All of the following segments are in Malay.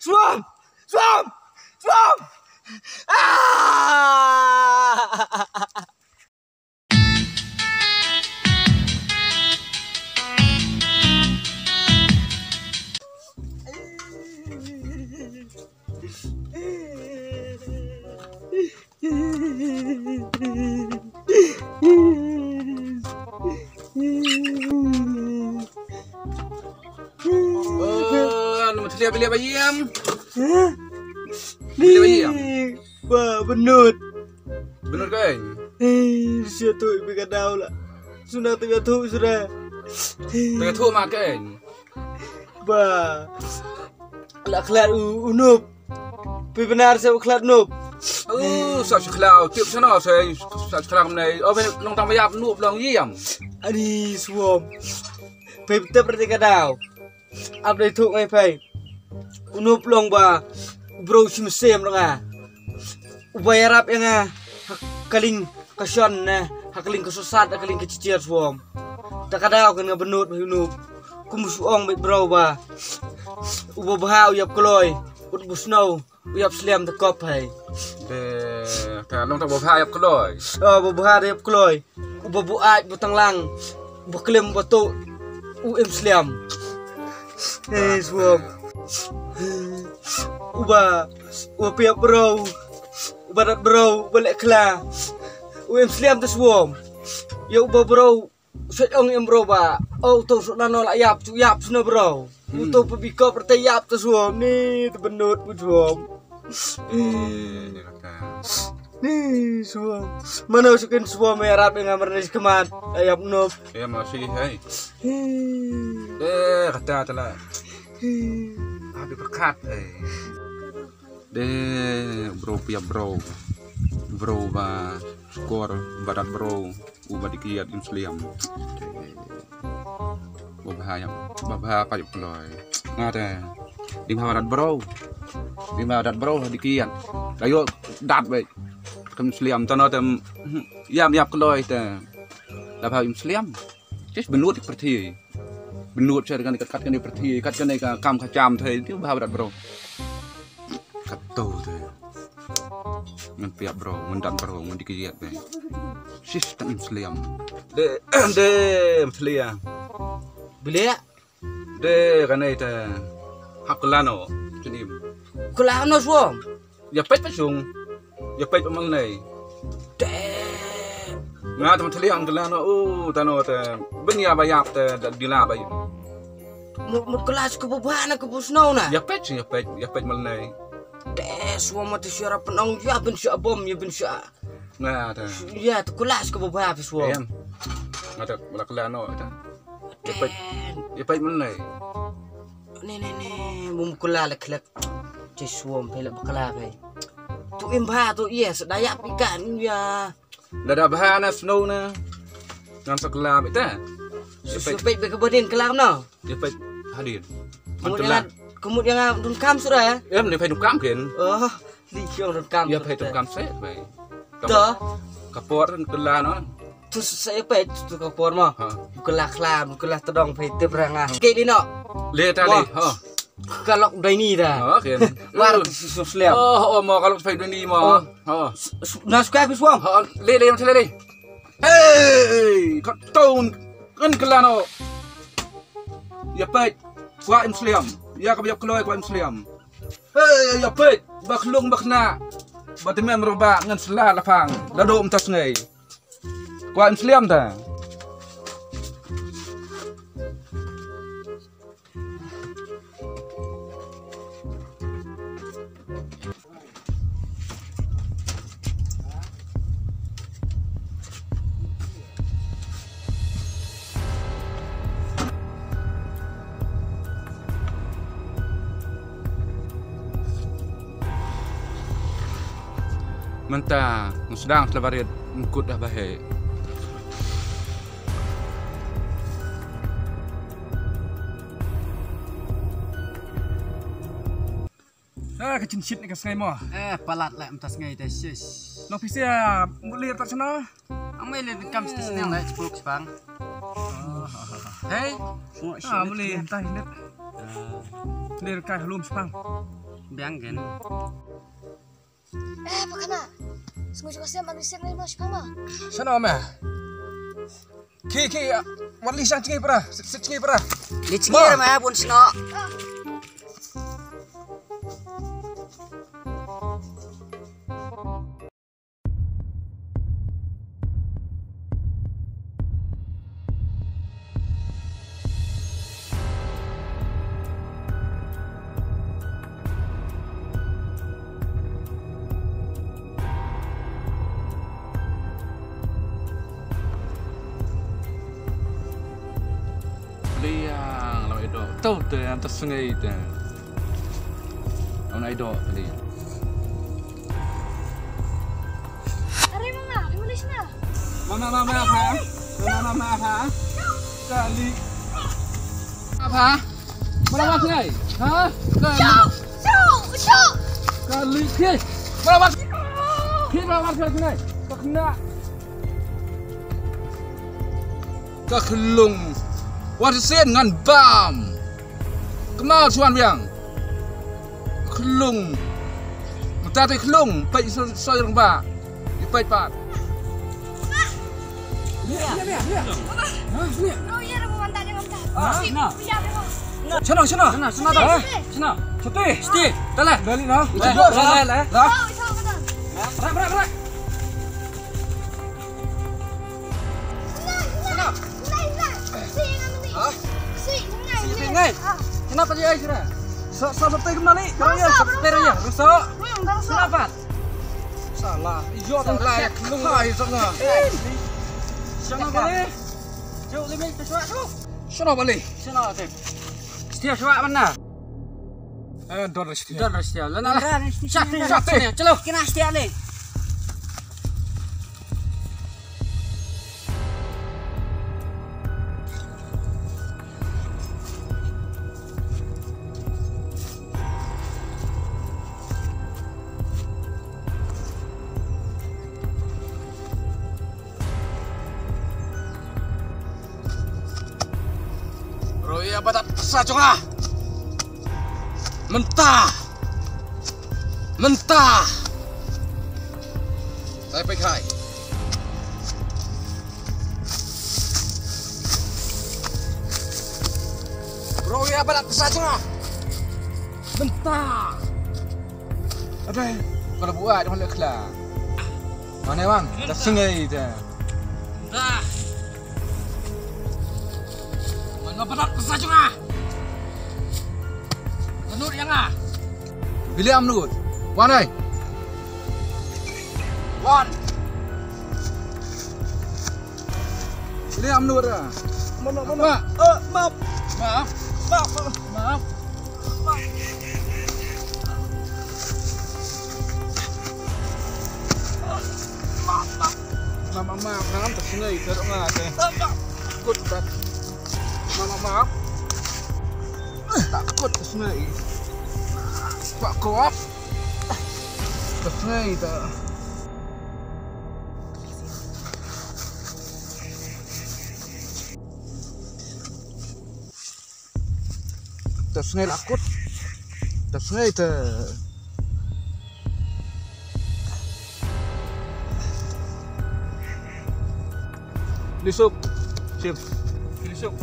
Suam! Suam! Suam! Ah! Beli bayam. Beli bayam. Wah, benut. Benut kan? Siapa tu ibu kadau lah. Sudah tengah tu sudah. Tengah tu makan. Bah. Lah kelar unup. Pi benar saya kelar unup. Sao kelar tiap sana saya kelar menai. Oh, long tang bayam nup long yam. Ani suam. Pi betul berarti kadau. Apa itu ngai pai? Unup long ba. Bro simsem long ah. Ubayarap yang kaling kasyon na hakaling kasusat hakaling kecicir suam. Tak kadau kan ngabenut unup. Kumusuong bit bro ba. Ubo baha uyap kloy. Ut busnaw uyap sliam te kop hai. Ta long tak baha uyap kloy. Ubo baha uyap kloy. Ubo buat butang lang. Ubo klem batu UM sliam. Suam. Uba piap bro. Ubarat bro balik kela. UM sliam te suam. Ya uba bro. Set ong em bro ba. Oh tu sok nano la yap tu yap suna bro. Uto pabiko pertai yap tu suam ni tu benut pu suam. Ni suam. Mana sukin suam merap yang ngamar ni kemat. Ayap nup. Ya masih hai. Kata telah. Habis berkat bro piap bro. Bro ba skor badat bro uba dikiat muslim. Babah apa ploy. Ngata. Di badat bro. Di badat bro dikiat. Ayo dat baik. Muslim tanah tem yam kloy ta. Dabah muslim. Cis benut seperti benut saya dengan ikat-ikat di perti ikat kan kam kacam thầy itu bawa berat bro katu tu ngan piap bro ngan bro ngan dikiyat be sistem muslim de muslim Beli ya? de kan itu hakulano jenim Kulano suam. ya pet pesung ya pet pemang nai nga teman muslim kulano tano te benya bayap te dila bay Mut kelas ke bubana ke busnau na. ya pet malnai Suam mati syara penong ya ben sya bom ya ben sya. nga te Ya tu kelas ke bubana suam. nga te kulano ta ya pet malnai Ni mum kula lek ci suam pelak bakala pe. Tu imba tu yes daya pikan ya. Dada bahana snow na ngan sekelam itu Supaya berkebudin kelam no. dia pet hadir Kemudian dun kam sudah ya. Ni pet kam kan Oh, di kiong dun kam. ya pet kam set baik Dah. kapor kan kelan no Tu saya pet tu kapor mah. ha Kelah kelam, kelah tedong pe te berangah. Ke di no. le tali ha Kalau udah ini dah. kan War susliam. mau kalau pet ni mau ha Nas ka suam. ha le hey kat tahun kan kelan no ya pet kuat muslim ya ka keluar kuat muslim hey ya pet baklung bakna batimem roba ngan sela lapang lado umtas ngai kuat muslim ta Menta, sedang selebarit ngikut dah baik. Kecin shit ni kesngai mo. Palat lah emtas ngai dah sis. Long pisia mulir tak sana. Amai le kam stis nang lah sepuluh sepang. Hey, Mulir entah ini. Lir kai halum sepang. Bianggen. Pakana. Sengaja kasi manusia na mas pama. Sana ma. Ki wali sang cingi para. Cingi para. Licingir mah pun seno. Liang lawan itu. Tahu tu yang tersungai itu. Lawan itu tadi. Are mama, tulis na. Mama apa? Mama apa? Kali. Apa? Melawan sungai? Hah? Kali ke? Melawan. Kita melawan sungai. Kena. Kekelung. Wasen ngan bam. Kemal suan biang. Kelung. Mata kelung, pai so yang ba. Di pai pat. Oh iya, aku mantap dengan mantap. Nah. Sana. Seno dah. Seno. Sete. Sti, dalah. Balik nah. Lah. Lah. Oh, isa ka dan. Berak. Ngai. Kenapa dia isra? Sate kemana ni? Keranya, seternya. Rusak. Kenapa? Salah. Iyo salah. Hai sana. Sana boleh. Jauh lebih tersuat tu. Sana balik. Sana tu. Setia suat mana? Dor setia. Dah setia. Lana lah. Sate. Chalo. Kena setia ni. Roya batat sajonga. Mentah. Saya pekai. Roya batat sajonga. Mentah. Apa? Kalau buat dia malah kelar. Mana bang? Tersengai dia. Dah. Badat sajonga. Menurut yang ah. Pilih am menurut. Wan ơi. Wan. Pilih am menurut ah. Mana? Maaf. Maaf, nangan tersengai teruk ngate. Takut dah. Maaf. Takut tersengai. Pak koap. Tersengai dah. Tersengai takut. Tersengai dah. Lisuk. Siap. Lisuk.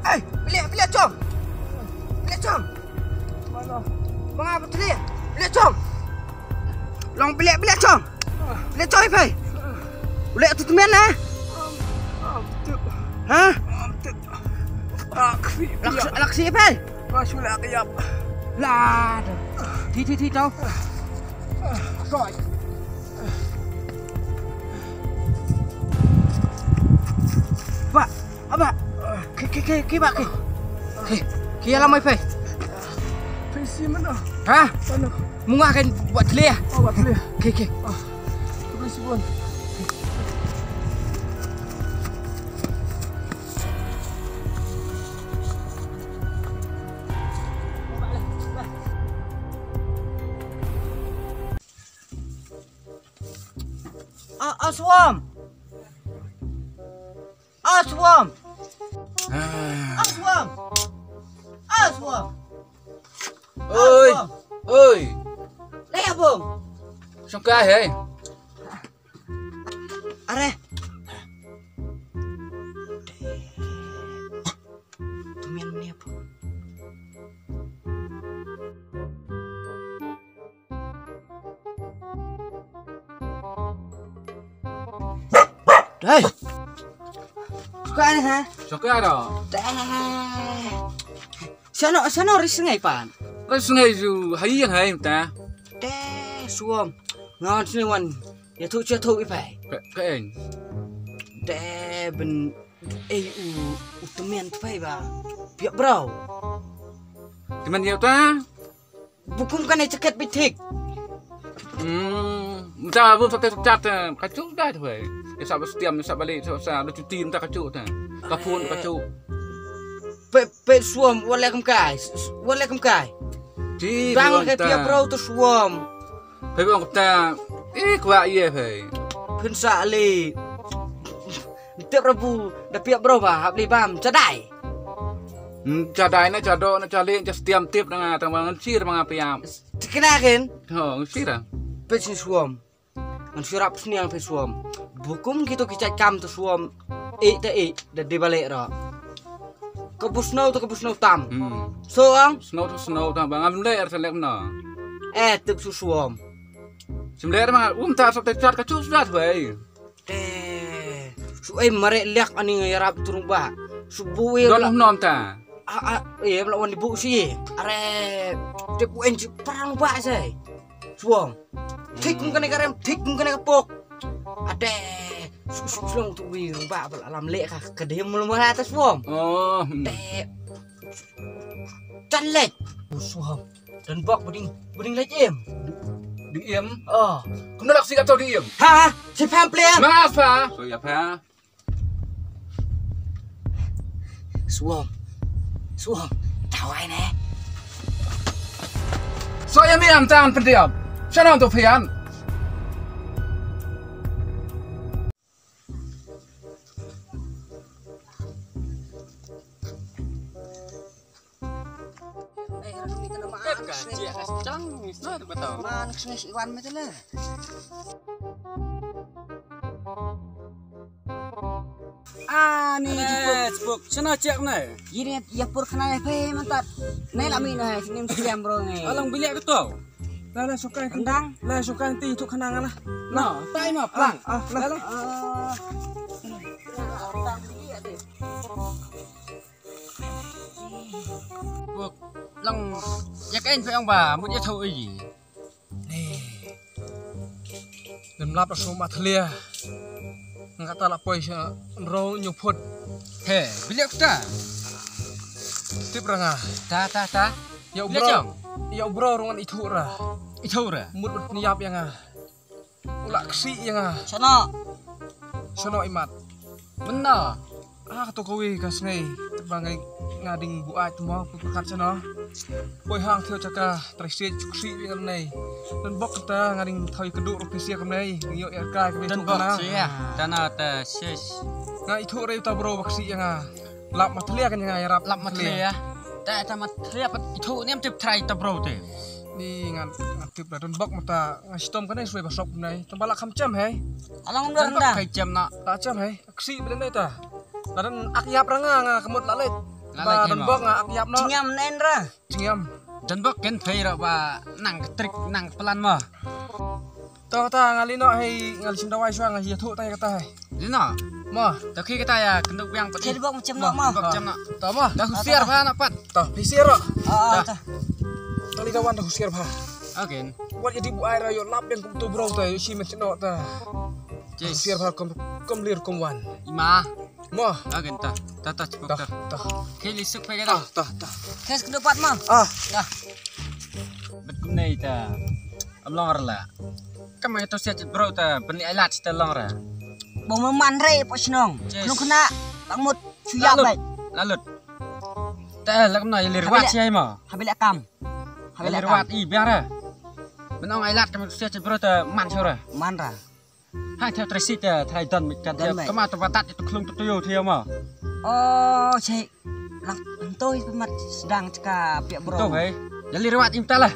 Hey, pilih com. Mana? Mengapa tu dia? Pilih com. Long pilih com. Pilih com apa? Boleh tu teman lah. Hah? Laksi apa? Masuk lah kejap. Lah. Ti tau. Rồi. Pak, apa? Ki pak ki. Ki alam mai pe. Pensi mana? Hah? Mana? Munga kan buat clear. Oh, buat boleh. Ki. Pensi pun. Aswam. Suam. Ah. Suam. Suam. Ôi, ôi, Leh bom. xong cái hề. Are. Tumian ni apa? Đây. Suka ni ha? Xong cái đó. Sana ris ngai pan. Cái sungai dù hay yang hay ta. Suam. Ngon sini wan. Ya tu chưa thu phải. Cái anh. Ben tumian tu phải ba. Biak bro. Thì mình nhiều ta. Bukum kan ai ceket bitik. Ta belum sampai cat kacau dah tu hei. Dia sampai setiam, sampai balik, sampai ada cuti minta kacau ta. Kapun kacau. Pe suam wala kam kai. Wala kam kai. Ji. Bang ke biak bro tu suam. Phải bang ta. Kuat ye hei. Pun sa ali. Tiap rabu dah biak bro ba habli bam cadai. Cadai na cado na cali just setiam tip dengan tang sir mga piam. Dikenakan. Oh, sir ah. Pe si suam. An sirap sniang pe suam. Bukum gitu kicak kam tu suam. Dah di balik ra. Kebusnau tu kebusnau tam. So ang Snow ta bang am le selek na. tip su suam. Semler mga ta sampai cat kacau sudah hei. Su mare liak ani ngayarap turung ba. Su buwe Don nom ta. melawan di buku sih. Are dia puen perang ba say. Suam. Thik cũng cái rem, thik cũng cái pok. Ade sulang tu wirung ba alam lek ka dem mulai atas suam. Oh. Chan lek. Suam. Dan bok buding lek em. Đi yếm. Cũng Nó đặc sĩ cho đi yếm. ha, si pam plea. Mà pha. Rồi ya pha. Suam. Tahu ai nè. Sao em làm tan phân điểm? Sao nào tôi phiền? Man kesini iwan macam lah. Ni Buk, sana cek na. Ini ya pur kena pe mantat. Nai lami na sini mesti bro ni. Alang bilik ke tu? Lah suka Kendang. lah suka nanti itu kenangan lah. Nah, tai mah pang. Lah. Buk, lang yak anh phải ông bà muốn nhớ thôi gì? Dan melap semua telia. Ngata la poi ro nyuput. He, bilik ta. Tip ranga. Ta. Ya Bilik chong. Ya bro rungan itu ra. Itu ra. Mut niap yang ulak ksi yang sono imat. Benar. To kowe kas ngai tebangai ngading buat semua pukat sono. Poi hang theo caka tresi cuksi yang nei. Dan bok kita ngading thoi keduk rupisia kam nei. Yo ya kai kam itu kana. Tanah ta ses. Nga itu ra ta bro baksi yang lap matelia kan yang rap Lap matlia. Ta matlia pat itu ni am tip try ta bro te. Ni ngatip dan bok mata ngastom kan suai basok nei. Tembalak kam jam hai. Alang Dan bak kai jam nak. Ta jam hai. Aksi beden nei ta. Dan akyap ranga kemut lalet. Lalet Dan bok akyap no. Cingam nendra. Cingiam. Dan bak ken phai ra ba nang trik nang pelan mah. Ta ngali no hai ngali sindawai suang ngali thu tai kata hai. Ni na. Mah, Ta khi kita ya kenduk yang pati. Jadi bok macam nak mah. Bak jam nak. ta mah. Dah husiar pa nak pat. Ta pisir ro. Ta. Tali kawan dah usir pa. Again. Wat jadi bu air ayo lap yang kum tu bro ta yo si met no ta. Yes. Usir pa kom lir kom wan. Ima. Mah, Again ta. Ta cukup ta ta. ta. Kili suk pa Ta kita. ta. Kes kedepan mah. Betul ni ta. Amlong la. Kamu itu siat bro ta. Beni alat kita long ra. Bong meman re po sinong. Yes. Nung kena tangmut suyap baik. Lalut. Ta lak na lirwat siai ma. Habil akam. Habil Lirwat akam. I biara. Benong alat kamu siat bro ta man sura. Manra. hai theo Tracy thay dần mình cần theo các mà tụi tắt tụi không tụi yêu theo mà Cik lang tôi mat sedang cakap pihak bro. tuh hei jadi lewat imta lah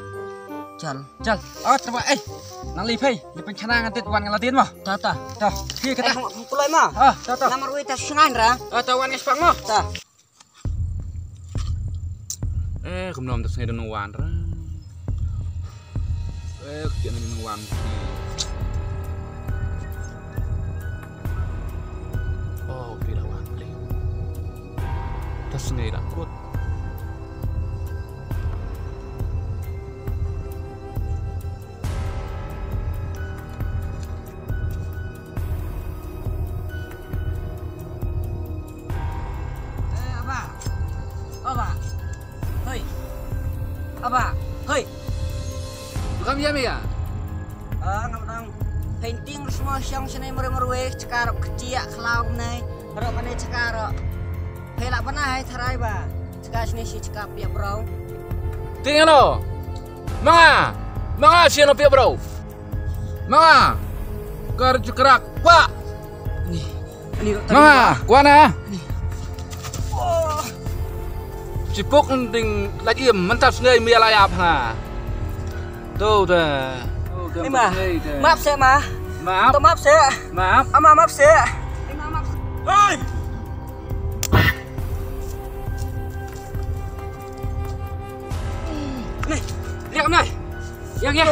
Jal. coba nang lipay lipay chana ngantit wan ngalatin mah Ta. dah kia kita Pulai mah. dah Namar wei tas sengan ra. wan ngespang mah Ta. Không nom tas ngay dan wan ra. Kejadian dengan wan. Oh, tidak wan beli. Tas ngay dah kut. Apa? Hei. Bukan ya ya? Ngam painting semua siang sini merwe cakar kecil kelau nai. Rok mana cakar. Hei lak pernah hai tarai ba. Cakar sini si cakap pihak bro. Tinggal lo. Manga siapa pihak bro? Manga. Kerja kerak, Pak. Ini Manga, kuana. Cipuk penting lagi mentap sendiri mia layap ha. Tuh dah. Ini mah. Maaf saya mah. Maaf. Maaf saya. Maaf. Maaf saya. Maaf. hei Nih, lihat kam này yang này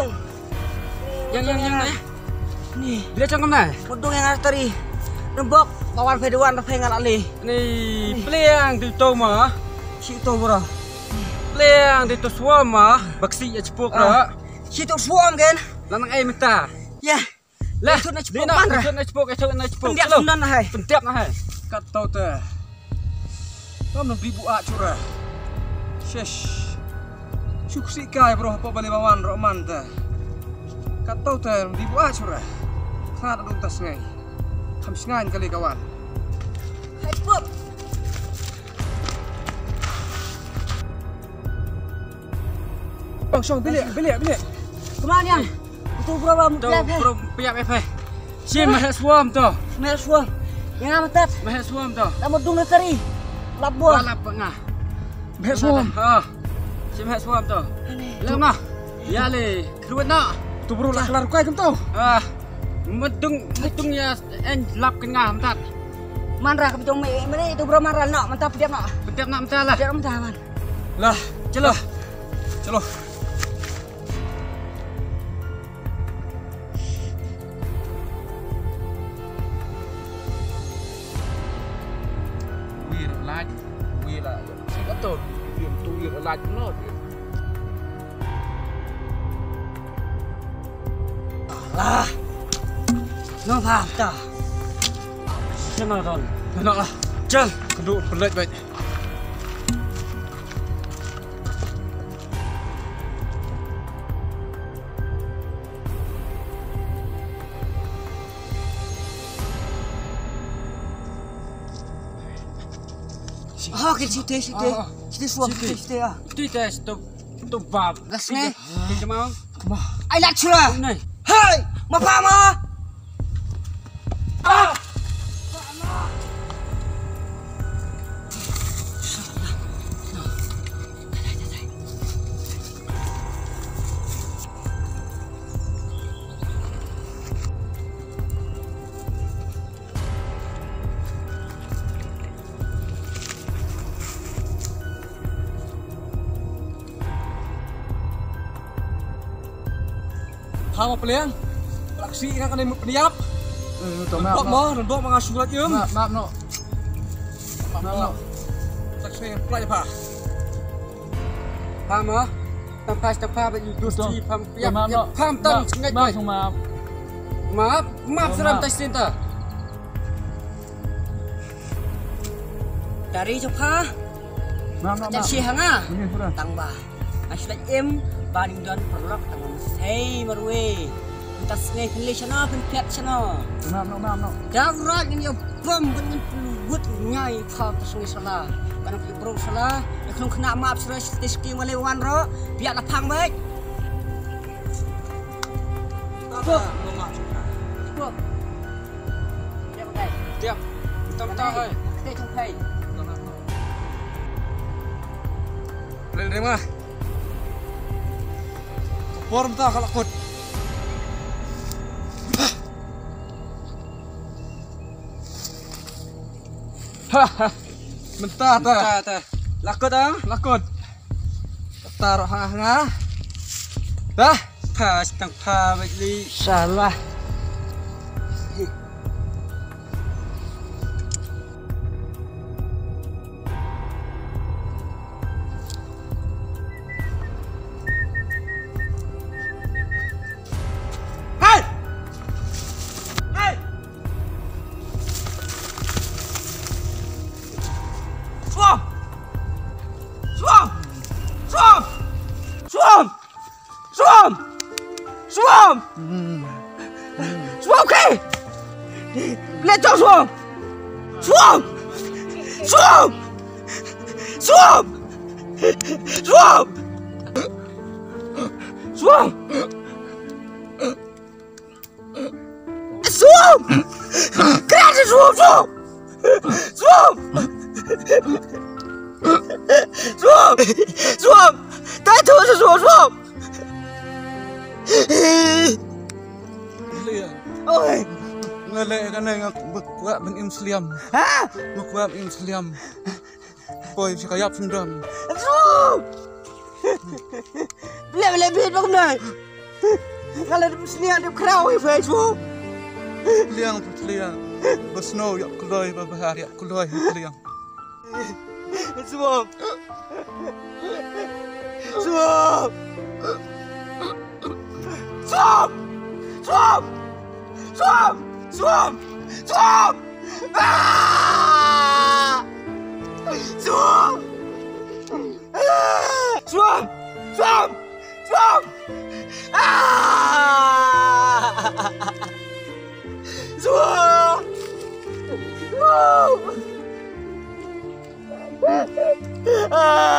nih. lihat trong kam này Untung yang ada tadi. Nembok lawan Fedewan pengen ali. này pliang từ tô mà Situ bro. pliang từ tô xua mà bác sĩ ở chupuk đó Situ suam kan? lanang ai minta Ya. lah Itu na đi chupuk nào pan ra. itu na chupuk Pendiak sunan hai. pendiap na hai Kat tau teh. Kamu nak ribu curah. Shesh. Syuksi kai bro apa balik bawan roman teh. Kat tau teh ribu curah. Sangat luntas ngai. Kamu sengaja kali kawan. Hai chupuk. Bang Syong bilik. Kemana yang? Itu bro bang. tô bro piap ai phải chim mà suam tô Merah suam. Yang amat. mà suam tô Kamu dung tadi. Labuh. lap ngah Beh suam. chim suam tô lem ngah ya le kruat na Tu bro lah kelar kai kamu tau. Medung ya en lap kan ngah mentat Manra ke betul ini itu bro manra nak mantap dia nak. pendiap nak mentat lah Dia mantap man. Lah, chelo chalo. Wir lah. Betul. Dia tu wir lah no. Lah. Nong paham tak? chelo rồi Nak lah. chân Keduk pelat baik. Ke situ. Situ suam situ ya. tuy thế tôi vào Gas nghe. thì cho mau Ai lak chula. này Hei, ma paham ah? Hang apa liang? Laksi kan kena peniap. Maaf. Bok mah, dan bok mengasuh lagi Maaf no. Maaf. Laksi pelaj apa? pam hả tam pha bị đuôi chi pam piap pam tân ngay Maaf maaf. maaf seram tes center Dari Jepang. Maaf Jadi si hanga. Ini sudah. Tangba. Ashley em baring dan perlok tangan hey marwe. Kita sengai pilih sana penpiat sana. Maaf no. Gawrat ini bom dengan pelugut nyai kau tersengai salah. Karena pergi bro salah. Kalau kena maaf sudah diski melewan ro. Biar lapang baik. Bro. Bentar ơi. Teh trong thầy. Lên đây mà. Por bentar kalau kut. Bentar ta. Ta. Lakot ah. Lakut. Taruh hanga. Dah. Pas tang pa baik li. Salah. Hai. Hai. Swam. Swam. Swam. Swam. Swam. Swam. Swam ke? Lihat jauh Swam. Swam. Swam. Swam. Swam. Swam. Swam. Kenapa Swam? Swam. Swam. Swam. Swam. Tak tahu Swam. Swam. Lihat. Oi. Ngalek kan ngak kuat ben im seliam. Ha? Kuat im seliam. Poi si kayap sendam. Swam. Bila bit makan dah. Kalau di sini ada kerau yang faham Swam. Liang liang. Besno yak kuloi bahar yak kuloi liang. Swam. Swam. Swam. Swam. Swam. Swam. Swam. Ah! Swam. Ah! Swam. Swam. Swam. Ah! Swam. Swam. Ah!